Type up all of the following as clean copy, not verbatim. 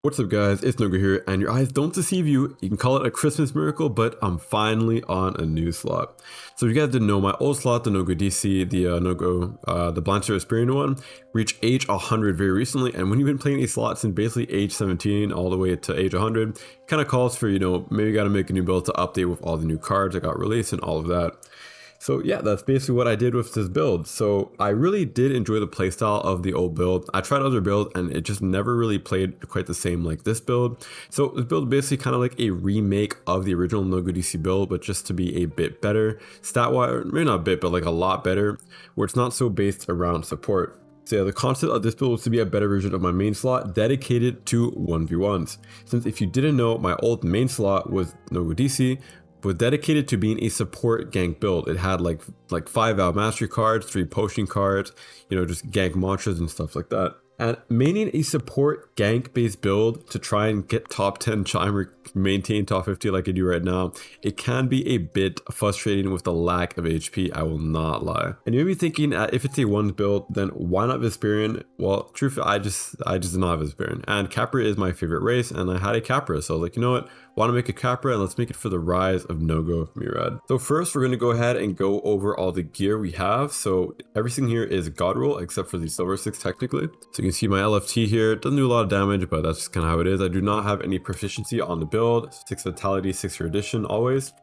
What's up guys, it's Nogo here, and your eyes don't deceive you. You can call it a Christmas miracle, but I'm finally on a new slot. So if you guys didn't know, my old slot, the Nogo DC, the Blind Service Experience one, reached age 100 very recently, and when you've been playing a slot since basically age 17 all the way to age 100, it kind of calls for, maybe you gotta make a new build to update with all the new cards that got released and all of that. So yeah, that's basically what I did with this build. So I really did enjoy the playstyle of the old build. I tried other builds and it just never really played quite the same like this build. So this build is basically kind of like a remake of the original Nogo DC build, but just to be a bit better. Stat-wise, maybe not a bit, but like a lot better, where it's not so based around support. So yeah, the concept of this build was to be a better version of my main slot dedicated to 1v1s. Since if you didn't know, my old main slot was Nogo DC, was dedicated to being a support gank build. It had like 5 out mastery cards, 3 potion cards, just gank mantras and stuff like that. And maining a support gank based build to try and get top 10 chime or maintain top 50 like I do right now, it can be a bit frustrating with the lack of HP, I will not lie. And you may be thinking, if it's a 1 build, then why not Vesperian? Well, truthfully, I just did not have Vesperian. And Capra is my favorite race, and I had a Capra, so I was like, you know what? Want to make a Capra, and let's make it for the rise of Nogo Murad. So first, we're going to go ahead and go over all the gear we have. So everything here is God roll, except for the silver 6 technically. So you can see my LFT here. It doesn't do a lot of damage, but that's just kind of how it is. I do not have any proficiency on the build. 6 vitality, 6 addition always.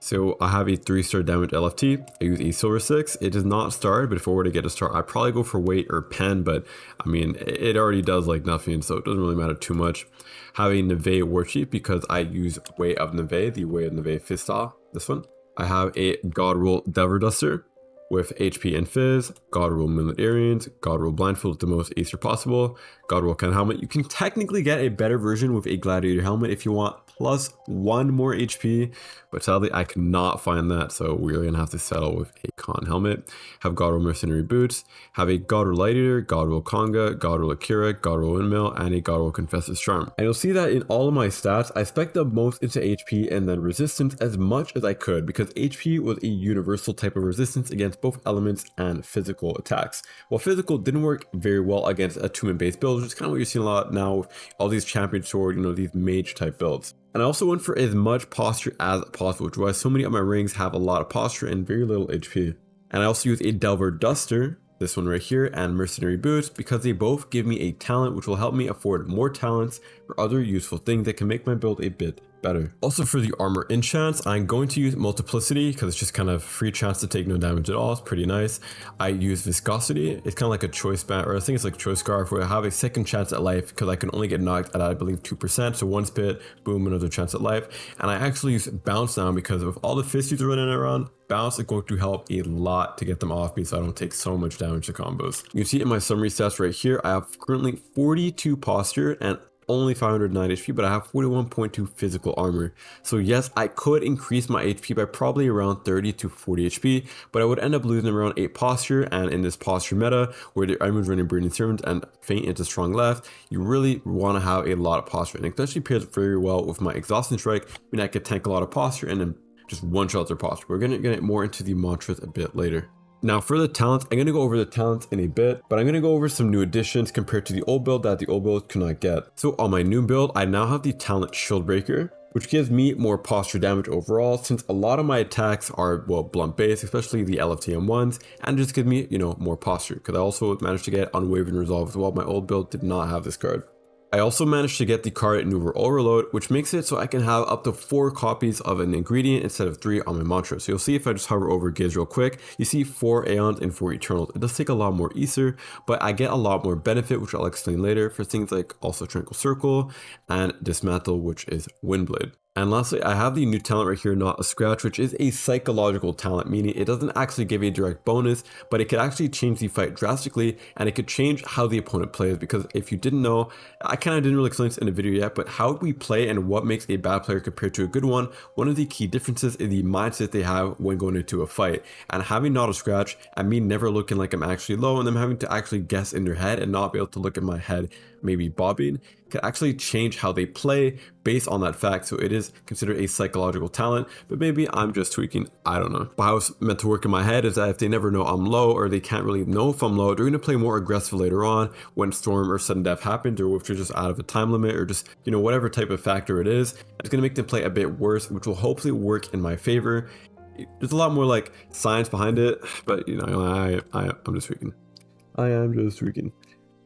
So I have a 3-star damage LFT. I use a silver 6. It does not start, but if I were to get a star, I'd probably go for weight or pen, but I mean, it already does like nothing, so it doesn't really matter too much. Have a Neve worksheet because I use Way of Neve, the Way of Neve Fista, this one. I have a God Roll Delver Duster with HP and Fizz, God Roll Moonlit Earrings, God Roll Blindfold with the most Acer possible, God Roll Ken Helmet. You can technically get a better version with a Gladiator Helmet if you want, plus 1 more HP, but sadly I cannot find that, so we're gonna have to settle with a Con Helmet. Have God Roll Mercenary Boots, have a God Roll Light Eater, God Roll Conga, God Roll Akira, God Roll Windmill, and a God Roll Confessor's Charm. And you'll see that in all of my stats, I spec'd the most into HP and then resistance as much as I could, because HP was a universal type of resistance against both elements and physical attacks. While physical didn't work very well against a 2-man base build, which is kind of what you're seeing a lot now with all these champion sword, these mage type builds. And I also went for as much posture as possible, which is why so many of my rings have a lot of posture and very little HP. And I also use a Delver Duster, this one right here, and Mercenary Boots, because they both give me a talent which will help me afford more talents for other useful things that can make my build a bit better. Also for the armor enchants, I'm going to use Multiplicity because it's just kind of free chance to take no damage at all. It's pretty nice. I use Viscosity. It's kind of like a choice band, or I think it's like choice scarf, where I have a second chance at life because I can only get knocked at, I believe, 2%. So 1 spit, boom, another chance at life. And I actually use Bounce now because with all the fisties running around, Bounce is going to help a lot to get them off me so I don't take so much damage to combos. You can see in my summary stats right here, I have currently 42 posture and only 509 HP, but I have 41.2 physical armor. So yes, I could increase my HP by probably around 30 to 40 HP, but I would end up losing around 8 posture, and in this posture meta, where the items running Burning Servant and Faint into Strong Left, you really want to have a lot of posture, and it especially pairs very well with my Exhaustion Strike. I mean, I could tank a lot of posture and then just one-shot their posture. We're gonna get more into the mantras a bit later. Now for the talents, I'm going to go over the talents in a bit, but I'm going to go over some new additions compared to the old build that the old build could not get. So on my new build, I now have the talent Shieldbreaker, which gives me more posture damage overall, since a lot of my attacks are, well, blunt based, especially the LFTM ones, and just gives me, more posture, because I also managed to get Unwavering Resolve as well. My old build did not have this card. I also managed to get the card Maneuver Overload, which makes it so I can have up to 4 copies of an ingredient instead of 3 on my mantra. So you'll see if I just hover over Giz real quick, you see 4 Aeons and 4 Eternals. It does take a lot more Ether, but I get a lot more benefit, which I'll explain later, for things like also Tranquil Circle and Dismantle, which is Windblade. And lastly, I have the new talent right here, Not a Scratch, which is a psychological talent, meaning it doesn't actually give a direct bonus, but it could actually change the fight drastically, and it could change how the opponent plays. Because if you didn't know, I kind of didn't really explain this in the video yet, but how we play and what makes a bad player compared to a good one of the key differences is the mindset they have when going into a fight. And having Not a Scratch, and me never looking like I'm actually low, and them having to actually guess in their head and not be able to look at my head maybe bobbing, can actually change how they play based on that fact. So it is considered a psychological talent, but maybe I'm just tweaking, I don't know. But how it's meant to work in my head is that if they never know I'm low, or they can't really know if I'm low, they're going to play more aggressive later on when storm or sudden death happens, or if they're just out of a time limit, or just, you know, whatever type of factor it is. It's going to make them play a bit worse, which will hopefully work in my favor. There's a lot more like science behind it, but you know, I'm just tweaking. I am just tweaking.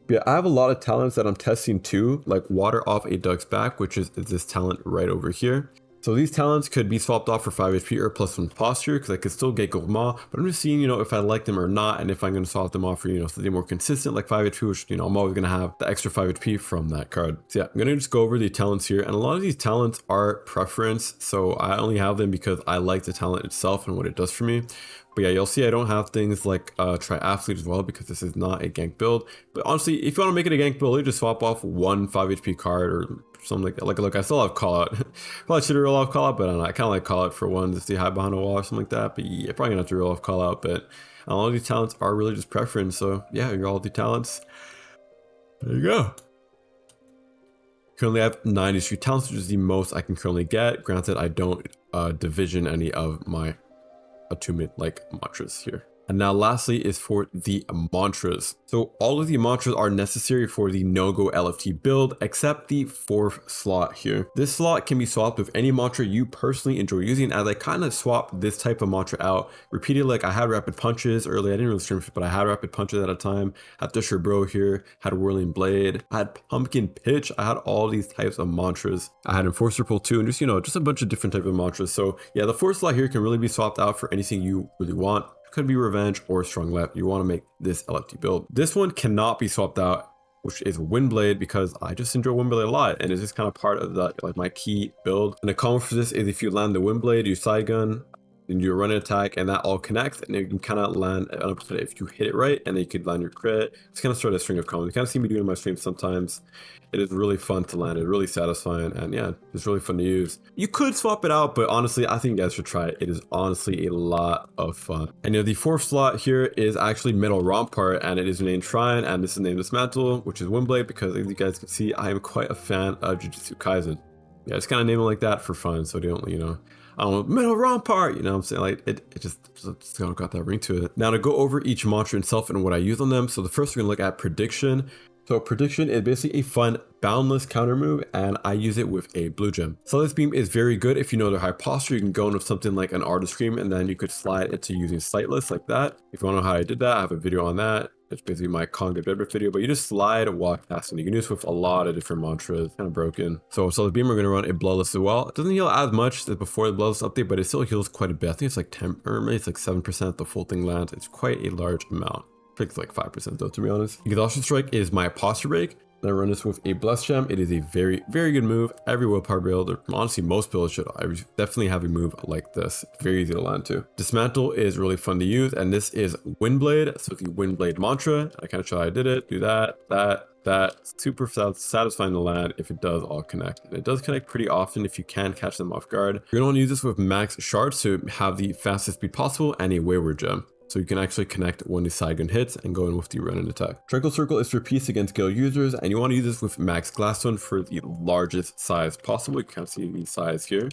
Yeah, I have a lot of talents that I'm testing too, like water off a duck's back, which is this talent right over here. So these talents could be swapped off for 5 HP or plus 1 posture, because I could still get gourmand, but I'm just seeing, you know, if I like them or not, and if I'm going to swap them off for, you know, something more consistent like 5 HP, which, you know, I'm always going to have the extra 5 HP from that card. So yeah, I'm going to just go over the talents here, and a lot of these talents are preference, so I only have them because I like the talent itself and what it does for me. But yeah, you'll see I don't have things like triathlete as well, because this is not a gank build. But honestly, if you want to make it a gank build, you just swap off 1 5 HP card or something like that. Like, look, I still have call out. Probably should roll off call out, but I don't know. I kind of like call out for one, just to hide behind a wall or something like that. But yeah, probably gonna have to roll off call out. But a lot of these talents are really just preference. So yeah, you're all the talents. There you go. Currently I have 93 talents, which is the most I can currently get. Granted, I don't division any of my attunement like mantras here. And now lastly is for the mantras. So all of the mantras are necessary for the Nogo LFT build, except the 4th slot here. This slot can be swapped with any mantra you personally enjoy using, as I kind of swapped this type of mantra out repeatedly. Like I had rapid punches early, I didn't really stream it, but I had rapid punches at a time, had Thusher Bro here, had whirling blade, I had pumpkin pitch, I had all these types of mantras. I had enforcer pull too, and just, you know, just a bunch of different type of mantras. So yeah, the 4th slot here can really be swapped out for anything you really want. Could be revenge or strong left. You want to make this LFT build. This one cannot be swapped out, which is Windblade, because I just enjoy Windblade a lot, and it's just kind of part of that, like my key build. And the common for this is if you land the Windblade, you side gun, then you run an attack, and that all connects, and you can kind of land if you hit it right, and then you could land your crit. It's kind of sort of a string of commons. You kind of see me doing in my streams sometimes. It is really fun to land. It's really satisfying, and yeah, it's really fun to use. You could swap it out, but honestly, I think you guys should try it. It is honestly a lot of fun. And you know, the 4th slot here is actually Metal Rampart, and it is named Shrine, and this is named Dismantle, which is Windblade, because as you guys can see, I am quite a fan of Jujutsu Kaisen. Yeah, just kind of name it like that for fun, so they don't, you know, I don't know, Metal Rampart, you know what I'm saying? Like, it just kind of got that ring to it. Now to go over each mantra itself and what I use on them. So the first we're gonna look at Prediction. So Prediction is basically a fun boundless counter move, and I use it with a blue gem. Sightless Beam is very good if you know their high posture. You can go in with something like an Artist Scream, and then you could slide into using Sightless like that. If you want to know how I did that, I have a video on that. It's basically my Conga Deadlift video, but you just slide, walk past, and you can use with a lot of different mantras. Kind of broken. So Sightless Beam, we're going to run a Bloodless as well. It doesn't heal as much as before the Bloodless update, but it still heals quite a bit. I think it's like 10, or maybe it's like 7% the full thing lands. It's quite a large amount. I think it's like 5% though, to be honest. Exhaustion Strike is my posture break. Then I run this with a Blessed Gem. It is a very, very good move. Every willpower build, or honestly most builds should definitely have a move like this. Very easy to land to. Dismantle is really fun to use, and this is Windblade. So the Windblade mantra. I kind of show how I did it. Do that. Super satisfying to land if it does all connect. And it does connect pretty often if you can catch them off guard. You're gonna want to use this with max shards to have the fastest speed possible, and a Wayward Gem. So you can actually connect when the side gun hits and go in with the run and attack. Tranquil Circle is for peace against guild users, and you want to use this with max Glassstone for the largest size possible. You can't see the size here. Kind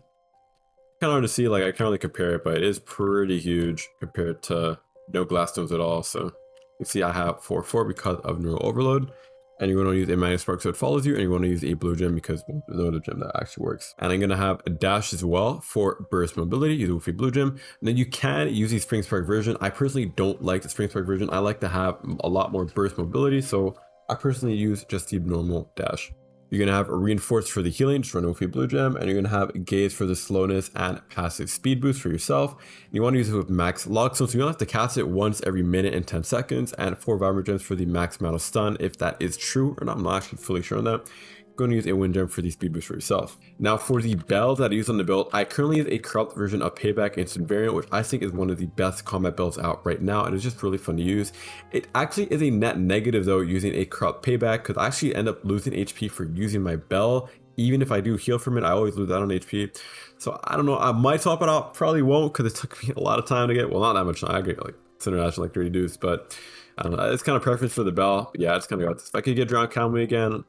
of hard to see, like I can't really compare it, but it is pretty huge compared to no Glassstones at all. So you see I have 4/4 because of Neural Overload. And you're going to use a Magnet Spark so it follows you, and you're going to use a blue gem because there's no other gem that actually works. And I'm going to have a dash as well for burst mobility, use it with a blue gem. And then you can use the Spring Spark version. I personally don't like the Spring Spark version. I like to have a lot more burst mobility, so I personally use just the normal dash. You're going to have a Reinforce for the healing, just run with a blue gem, and you're going to have Gaze for the slowness and passive speed boost for yourself. And you want to use it with max lock, so you don't have to cast it once every minute and 10 seconds, and 4 Vibra gems for the max amount of stun, if that is true or not. I'm not actually fully sure on that. Going to use a wind gem for the speed boost for yourself. Now for the bells that I use on the build, I currently use a corrupt version of Payback Instant Variant, which I think is one of the best combat bells out right now, and it's just really fun to use. It actually is a net negative though using a corrupt Payback, because I actually end up losing HP for using my bell. Even if I do heal from it, I always lose that on HP. So I don't know, I might swap it out, probably won't, because it took me a lot of time to get, well, not that much time, I get like it's international like 30 dudes, but I don't know, it's kind of preference for the bell. Yeah, it's kind of got this. If I could get Drown Calmly again,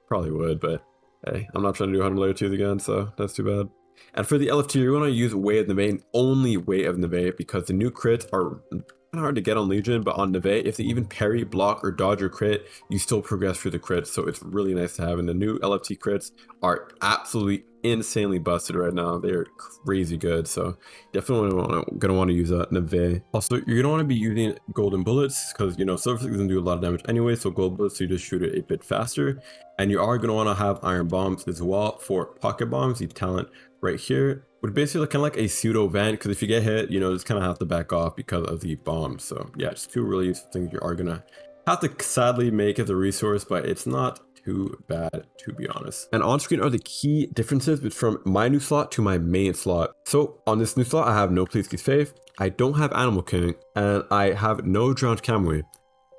Probably would, but hey, I'm not trying to do 100 layer 2s again, so that's too bad. And for the LFT, you're going to use Way of Neve and only Way of Neve because the new crits are kind of hard to get on Legion, but on Neve, if they even parry, block, or dodge your crit, you still progress through the crits, so it's really nice to have. And the new LFT crits are absolutely insanely busted right now. They're crazy good, so definitely gonna want to use Neve. Also, you're gonna want to be using golden bullets because, you know, Silver Slick doesn't do a lot of damage anyway, so gold bullets, so you just shoot it a bit faster. And you are gonna want to have iron bombs as well for pocket bombs. The talent right here would basically look kind of like a pseudo vent, because if you get hit, you know, just kind of have to back off because of the bombs. So yeah, just two really useful things you are gonna have to sadly make as a resource, but it's not too bad, to be honest. And on screen are the key differences from my new slot to my main slot. So on this new slot, I have no Please Keep Faith, I don't have Animal King, and I have no Drowned Kamui.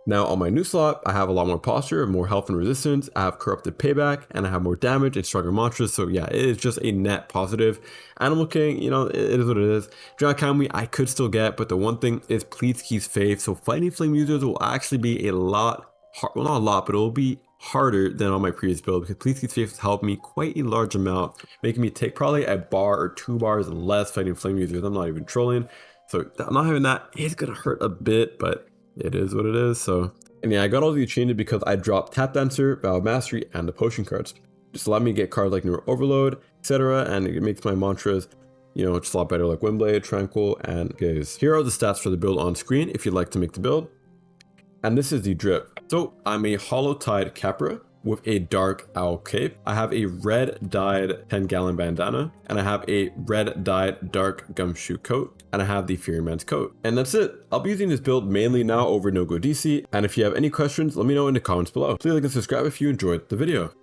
Now on my new slot, I have a lot more posture, more health and resistance, I have corrupted payback, and I have more damage and stronger mantras. So yeah, it is just a net positive. Animal King, you know, it is what it is. Drowned Kamui I could still get, but the one thing is Please Keep Faith. So fighting flame users will actually be a lot hard, well, not a lot, but it will be harder than on my previous build, because Please Keep Faith has helped me quite a large amount, making me take probably a bar or 2 bars less fighting flame users. I'm not even trolling. So not having that is gonna hurt a bit, but it is what it is. So, and yeah, I got all these chained because I dropped Tap Dancer, Vow of Mastery, and the potion cards. Just allow me to get cards like Neural Overload, etc., and it makes my mantras, you know, just a lot better, like Windblade, Tranquil, and Gaze. Here are the stats for the build on screen if you'd like to make the build. And this is the drip. So I'm a Hollow Tide Capra with a Dark Owl Cape. I have a red dyed 10-gallon bandana, and I have a red dyed dark gumshoe coat, and I have the Furyman's coat. And that's it. I'll be using this build mainly now over Nogo DC, and if you have any questions, let me know in the comments below. Please like and subscribe if you enjoyed the video.